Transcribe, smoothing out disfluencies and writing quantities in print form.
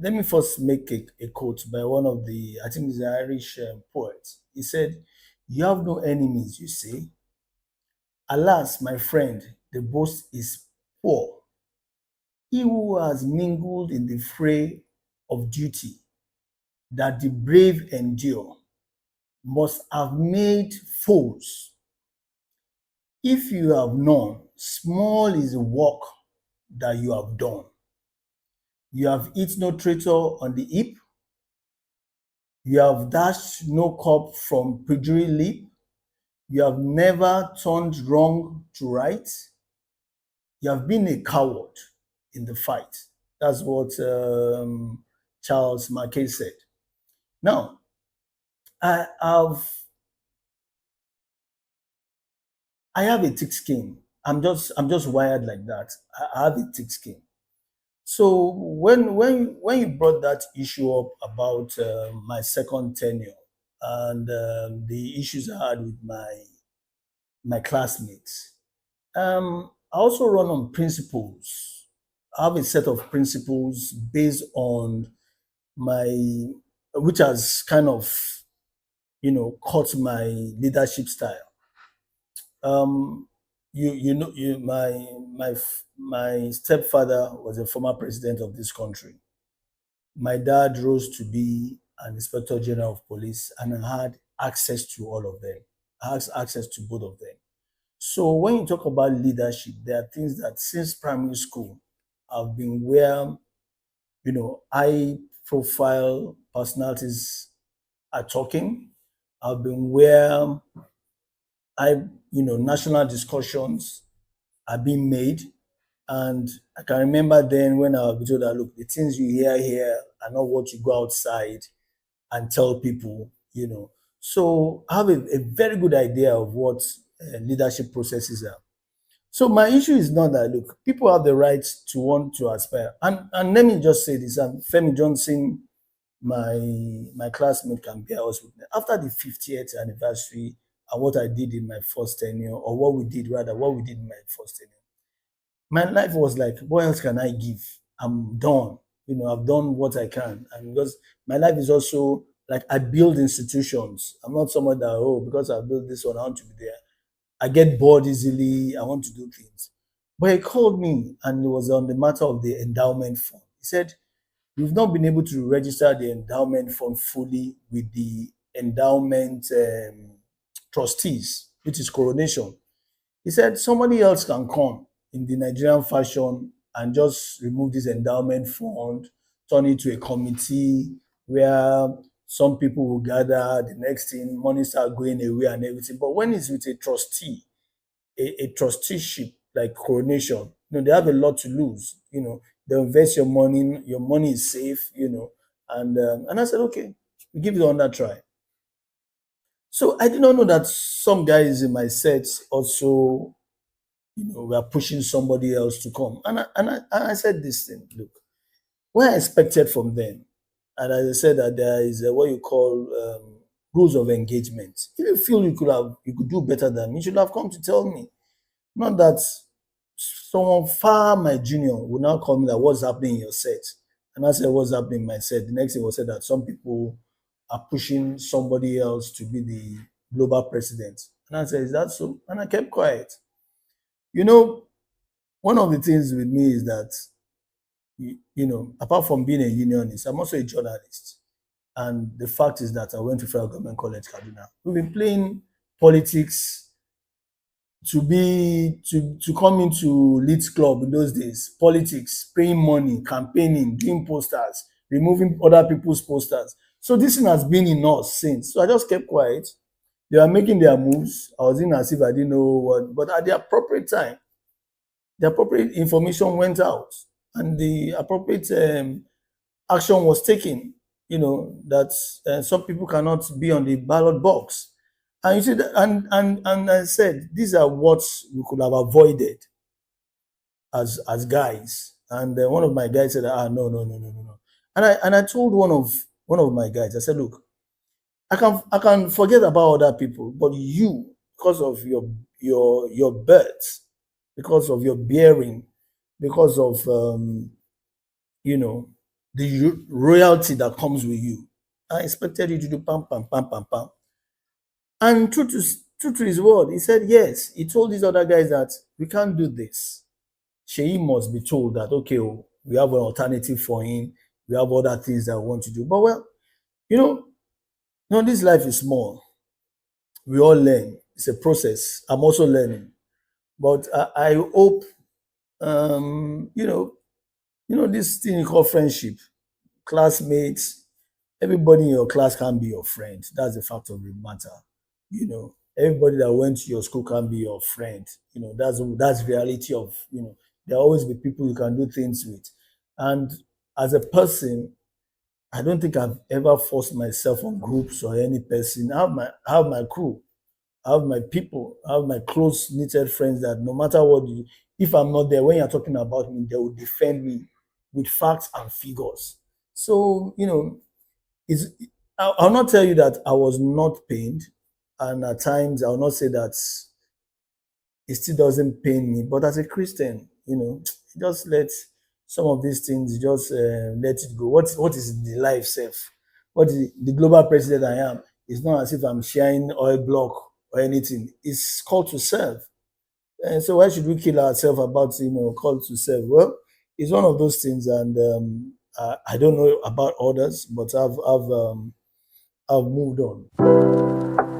let me first make a quote by one of the, I think, the Irish poets. He said, "You have no enemies, you say. Alas, my friend, the boast is poor. He who has mingled in the fray of duty, that the brave endure, must have made foes. If you have none, small is the work that you have done. You have hit no traitor on the hip, you have dashed no cup from perjury lip, you have never turned wrong to right, you have been a coward in the fight." That's what Charles Mackay said. Now, I have I have a thick skin. I'm just wired like that. I have a thick skin. So when you brought that issue up about my second tenure and the issues I had with my classmates, I also run on principles. I have a set of principles based on my, which has kind of caught my leadership style. Um, you know you my stepfather was a former president of this country. My dad rose to be an inspector general of police, and I had access to all of them. I had access to both of them. So when you talk about leadership, there are things that since primary school have been where high profile personalities are talking. I've been where I national discussions are being made. And I can remember then when I was told that, look, the things you hear here are not what you go outside and tell people. So I have a very good idea of what leadership processes are. So my issue is not that, look, people have the right to want to aspire. And let me just say this, and Femi Johnson, my classmate, can bear us witness. After the 50th anniversary and what I did in my first tenure, or what we did in my first tenure, my life was like, what else can I give? I'm done. I've done what I can. And because my life is also like, I build institutions. I'm not someone that, oh, because I built this one, I want to be there. I get bored easily. I want to do things. But he called me, and it was on the matter of the endowment fund. He said, "We've not been able to register the endowment fund fully with the endowment trustees, which is coronation." He said somebody else can come in the Nigerian fashion and just remove this endowment fund, turn it to a committee where some people will gather, the next thing, money start going away and everything. But when it's with a trustee, a trusteeship like coronation, they have a lot to lose. They invest your money is safe. And I said, okay, we give it another try. So I did not know that some guys in my set also we are pushing somebody else to come. And I said this thing, look, what I expected from them, and as I said, that there is what you call rules of engagement. If you feel you could do better than me, you should have come to tell me. Not that someone far my junior will now call me that, what's happening in your set? And I said, what's happening in my set? The next thing was said that some people are pushing somebody else to be the global president. And I said, is that so? And I kept quiet. One of the things with me is that, apart from being a unionist, I'm also a journalist. And the fact is that I went to Federal Government College, Kaduna. We've been playing politics to come into Leeds Club in those days. Politics, paying money, campaigning, doing posters, removing other people's posters. So this thing has been in us since. So I just kept quiet. They were making their moves. I was in as if I didn't know what, but at the appropriate time, the appropriate information went out and the appropriate action was taken. That some people cannot be on the ballot box. And you see, and I said, these are what we could have avoided as guys. And one of my guys said, no, no, no, no, no, no. And I told one of my guys, I said, look, I can forget about other people, but you, because of your birth, because of your bearing, because of you know the royalty that comes with you. I expected you to do pam, pam, pam, pam, pam. And true to his word, he said, yes, he told these other guys that we can't do this. Seyi must be told that, okay, oh, we have an alternative for him. We have other things that we want to do. But well, you know, this life is small. We all learn. It's a process. I'm also learning. But I hope, you know, this thing called friendship, classmates, everybody in your class can be your friend. That's the fact of the matter. Everybody that went to your school can be your friend. That's reality of, there always be people you can do things with. And as a person, I don't think I've ever forced myself on groups or any person. I have my crew. I have my people. I have my close knitted friends that no matter what if I'm not there, when you're talking about me, they will defend me with facts and figures. So, it's I'll not tell you that I was not pained. And at times I'll not say that it still doesn't pain me. But as a Christian, just let some of these things, just let it go. What is the life self? What is the global president I am? It's not as if I'm sharing oil block or anything. It's called to serve. And so why should we kill ourselves about call to serve? Well, it's one of those things, and I don't know about others, but I've moved on.